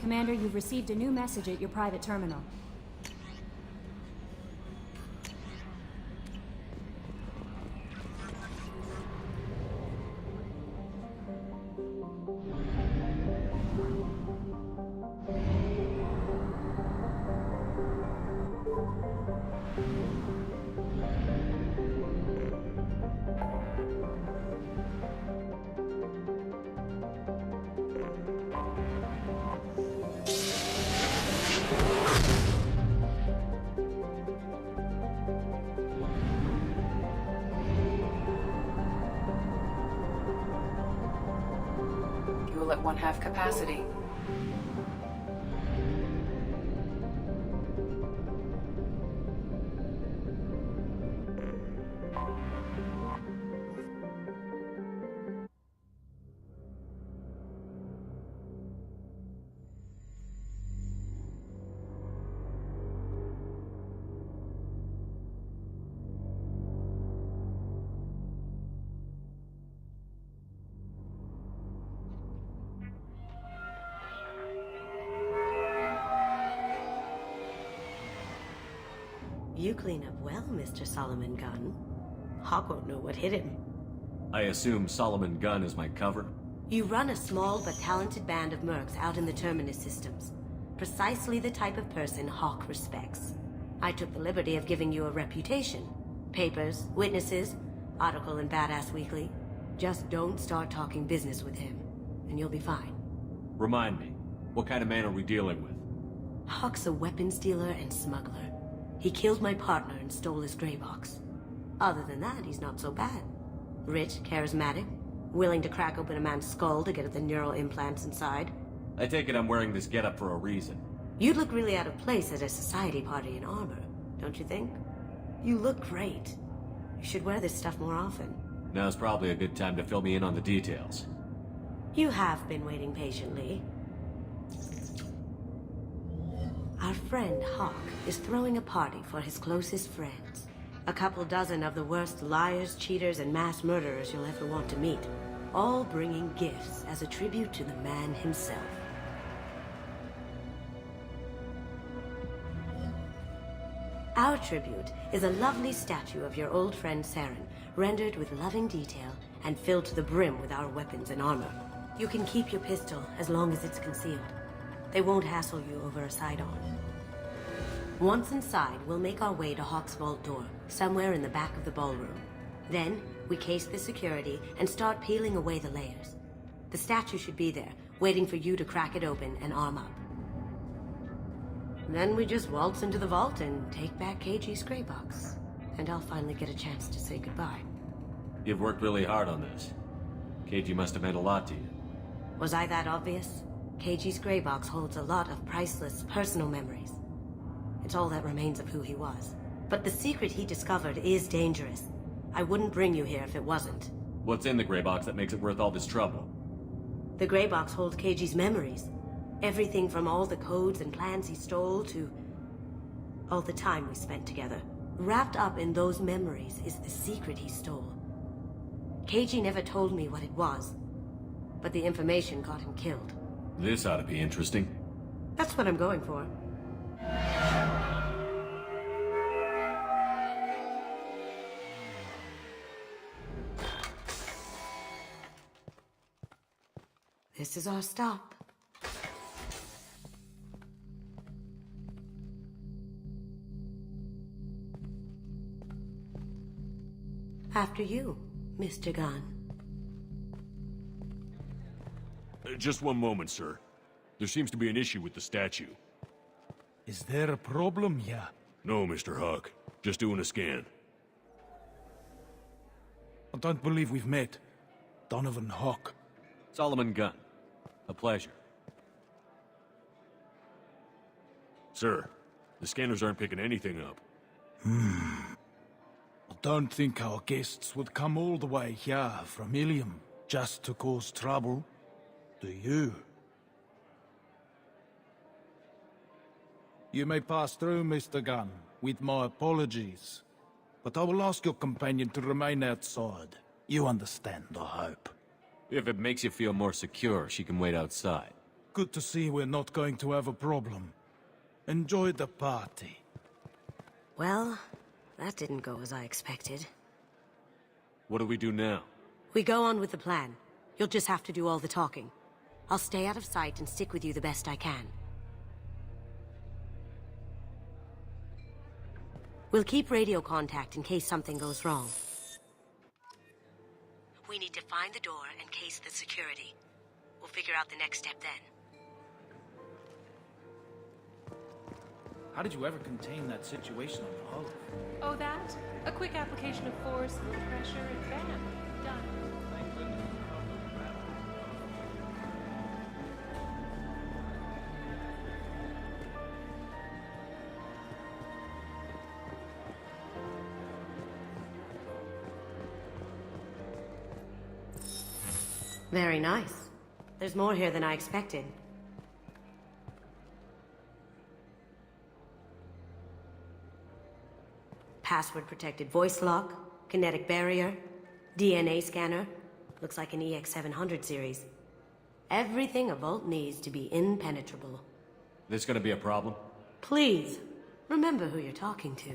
Commander, you've received a new message at your private terminal. Fuel at 1/2 capacity. You clean up well, Mr. Solomon Gunn. Hawk won't know what hit him. I assume Solomon Gunn is my cover? You run a small but talented band of mercs out in the Terminus systems. Precisely the type of person Hawk respects. I took the liberty of giving you a reputation. Papers, witnesses, article in Badass Weekly. Just don't start talking business with him, and you'll be fine. Remind me, what kind of man are we dealing with? Hawk's a weapons dealer and smuggler. He killed my partner and stole his gray box. Other than that, he's not so bad. Rich, charismatic, willing to crack open a man's skull to get at the neural implants inside. I take it I'm wearing this getup for a reason. You'd look really out of place at a society party in armor, don't you think? You look great. You should wear this stuff more often. Now's probably a good time to fill me in on the details. You have been waiting patiently. Our friend Hawk is throwing a party for his closest friends. A couple dozen of the worst liars, cheaters, and mass murderers you'll ever want to meet. All bringing gifts as a tribute to the man himself. Our tribute is a lovely statue of your old friend Saren, rendered with loving detail and filled to the brim with our weapons and armor. You can keep your pistol as long as it's concealed. They won't hassle you over a side-on. Once inside, we'll make our way to Hawk's vault door, somewhere in the back of the ballroom. Then, we case the security and start peeling away the layers. The statue should be there, waiting for you to crack it open and arm up. Then we just waltz into the vault and take back KG's gray box. And I'll finally get a chance to say goodbye. You've worked really hard on this. KG must have meant a lot to you. Was I that obvious? KG's gray box holds a lot of priceless personal memories. It's all that remains of who he was. But the secret he discovered is dangerous. I wouldn't bring you here if it wasn't. What's in the gray box that makes it worth all this trouble? The gray box holds KG's memories. Everything from all the codes and plans he stole to all the time we spent together. Wrapped up in those memories is the secret he stole. KG never told me what it was, but the information got him killed. This ought to be interesting. That's what I'm going for. This is our stop. After you, Mr. Gunn. Just one moment, sir. There seems to be an issue with the statue. Is there a problem here? No, Mr. Hawk. Just doing a scan. I don't believe we've met. Donovan Hawk. Solomon Gunn. A pleasure. Sir, the scanners aren't picking anything up. I don't think our guests would come all the way here from Ilium just to cause trouble. Do you? You may pass through, Mr. Gunn, with my apologies. But I will ask your companion to remain outside. You understand, I hope. If it makes you feel more secure, she can wait outside. Good to see we're not going to have a problem. Enjoy the party. Well, that didn't go as I expected. What do we do now? We go on with the plan. You'll just have to do all the talking. I'll stay out of sight and stick with you the best I can. We'll keep radio contact in case something goes wrong. We need to find the door and case the security. We'll figure out the next step then. How did you ever contain that situation on the hull? Oh, that? A quick application of force, a little pressure, and bam, done. Very nice. There's more here than I expected. Password-protected voice lock, kinetic barrier, DNA scanner. Looks like an EX-700 series. Everything a Vault needs to be impenetrable. This gonna be a problem? Please, remember who you're talking to.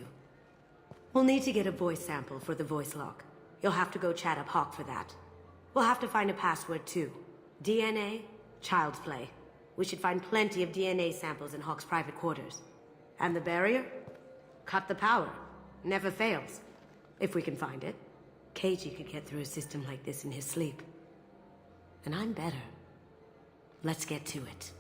We'll need to get a voice sample for the voice lock. You'll have to go chat up Hawk for that. We'll have to find a password too. DNA, child's play. We should find plenty of DNA samples in Hawk's private quarters. And the barrier? Cut the power. Never fails. If we can find it. KG could get through a system like this in his sleep. And I'm better. Let's get to it.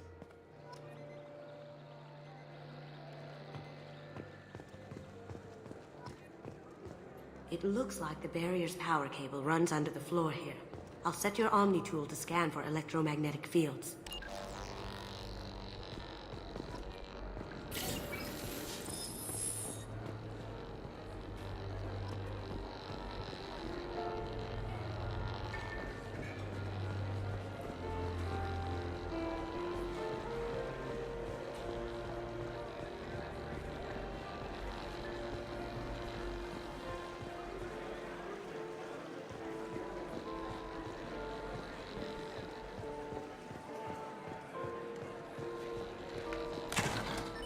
It looks like the barrier's power cable runs under the floor here. I'll set your Omni tool to scan for electromagnetic fields.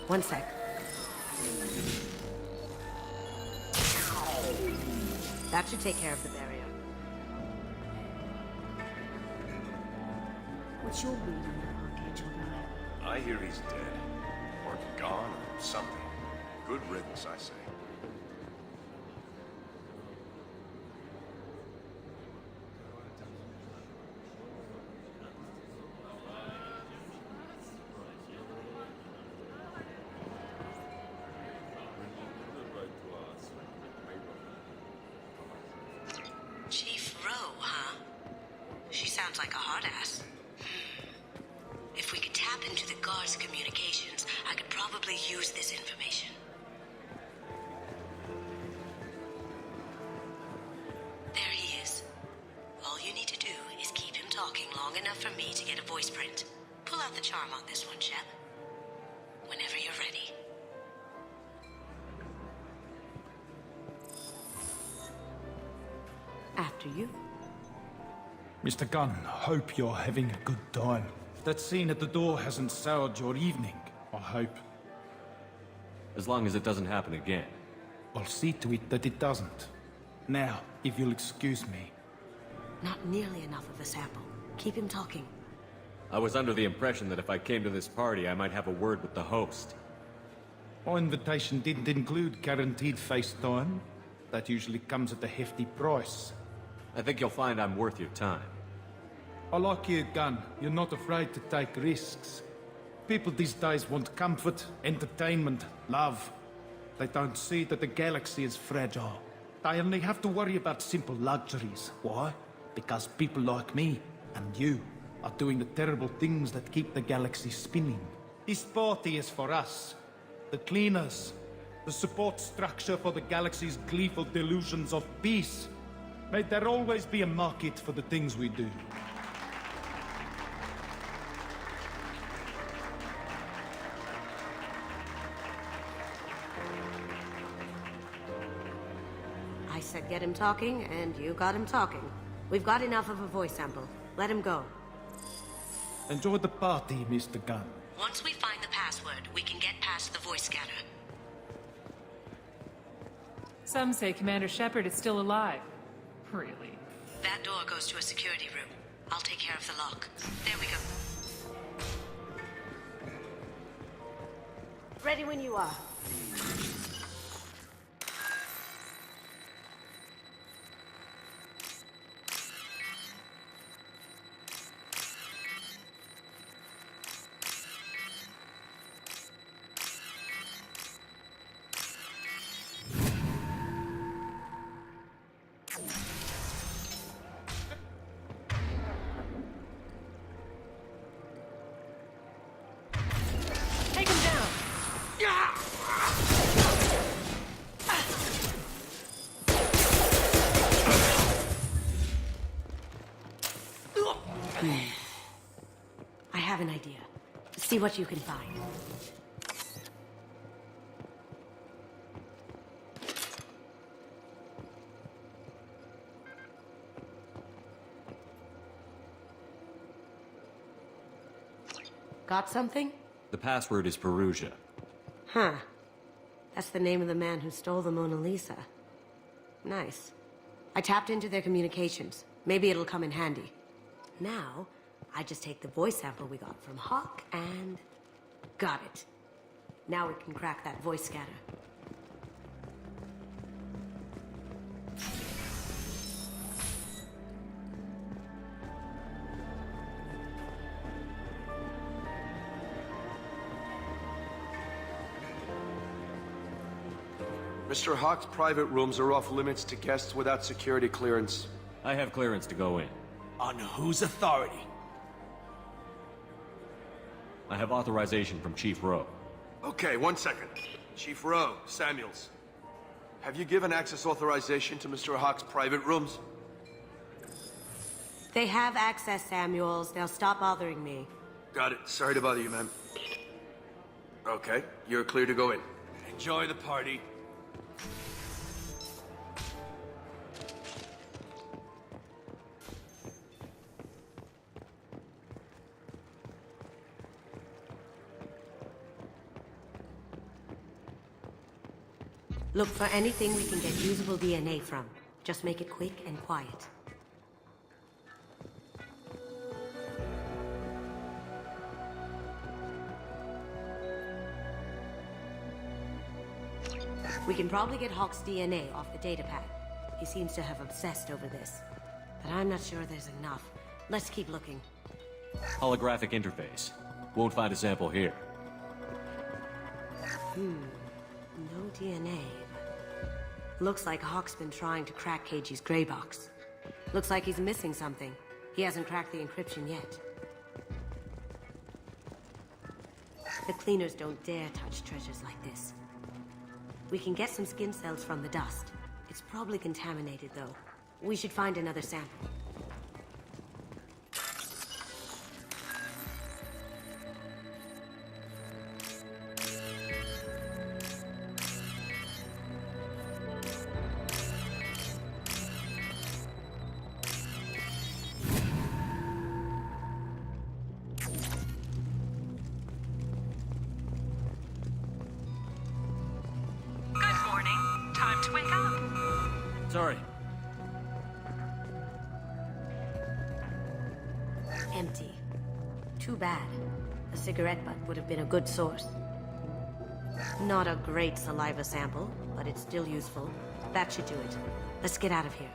One sec. That should take care of the barrier. What's your read on that Archangel guy? I hear he's dead. Or gone, or something. Good riddance, I say. Chief Rowe, huh? She sounds like a hard ass. If we could tap into the guard's communications, I could probably use this information. There he is. All you need to do is keep him talking long enough for me to get a voice print. Pull out the charm on this one, Shep. Whenever you're ready. After you. Mr. Gunn, hope you're having a good time. That scene at the door hasn't soured your evening, I hope. As long as it doesn't happen again. I'll see to it that it doesn't. Now, if you'll excuse me. Not nearly enough of a sample. Keep him talking. I was under the impression that if I came to this party, I might have a word with the host. My invitation didn't include guaranteed face time. That usually comes at a hefty price. I think you'll find I'm worth your time. I like you, Gunn. You're not afraid to take risks. People these days want comfort, entertainment, love. They don't see that the galaxy is fragile. They only have to worry about simple luxuries. Why? Because people like me and you are doing the terrible things that keep the galaxy spinning. This party is for us, the cleaners, the support structure for the galaxy's gleeful delusions of peace. May there always be a market for the things we do. I said get him talking, and you got him talking. We've got enough of a voice sample. Let him go. Enjoy the party, Mr. Gunn. Once we find the password, we can get past the voice scanner. Some say Commander Shepard is still alive. Really? That door goes to a security room. I'll take care of the lock. There we go. Ready when you are. Take him down! I have an idea. See what you can find. Got something? The password is Perugia. Huh. That's the name of the man who stole the Mona Lisa. Nice. I tapped into their communications. Maybe it'll come in handy. Now, I just take the voice sample we got from Hawk and... got it. Now we can crack that voice scanner. Mr. Hawk's private rooms are off limits to guests without security clearance. I have clearance to go in. On whose authority? I have authorization from Chief Rowe. Okay, 1 second. Chief Rowe, Samuels. Have you given access authorization to Mr. Hawk's private rooms? They have access, Samuels. They'll stop bothering me. Got it. Sorry to bother you, ma'am. Okay, you're clear to go in. Enjoy the party. Look for anything we can get usable DNA from. Just make it quick and quiet. We can probably get Hawk's DNA off the datapad. He seems to have obsessed over this. But I'm not sure there's enough. Let's keep looking. Holographic interface. Won't find a sample here. No DNA. Looks like Hawk's been trying to crack KG's gray box. Looks like he's missing something. He hasn't cracked the encryption yet. The cleaners don't dare touch treasures like this. We can get some skin cells from the dust. It's probably contaminated, though. We should find another sample. Sorry. Empty. Too bad. A cigarette butt would have been a good source. Not a great saliva sample, but it's still useful. That should do it. Let's get out of here.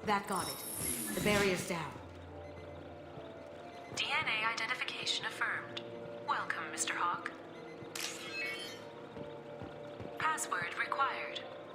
That got it. The barrier's down. DNA identification affirmed. Welcome, Mr. Hawk. Password required.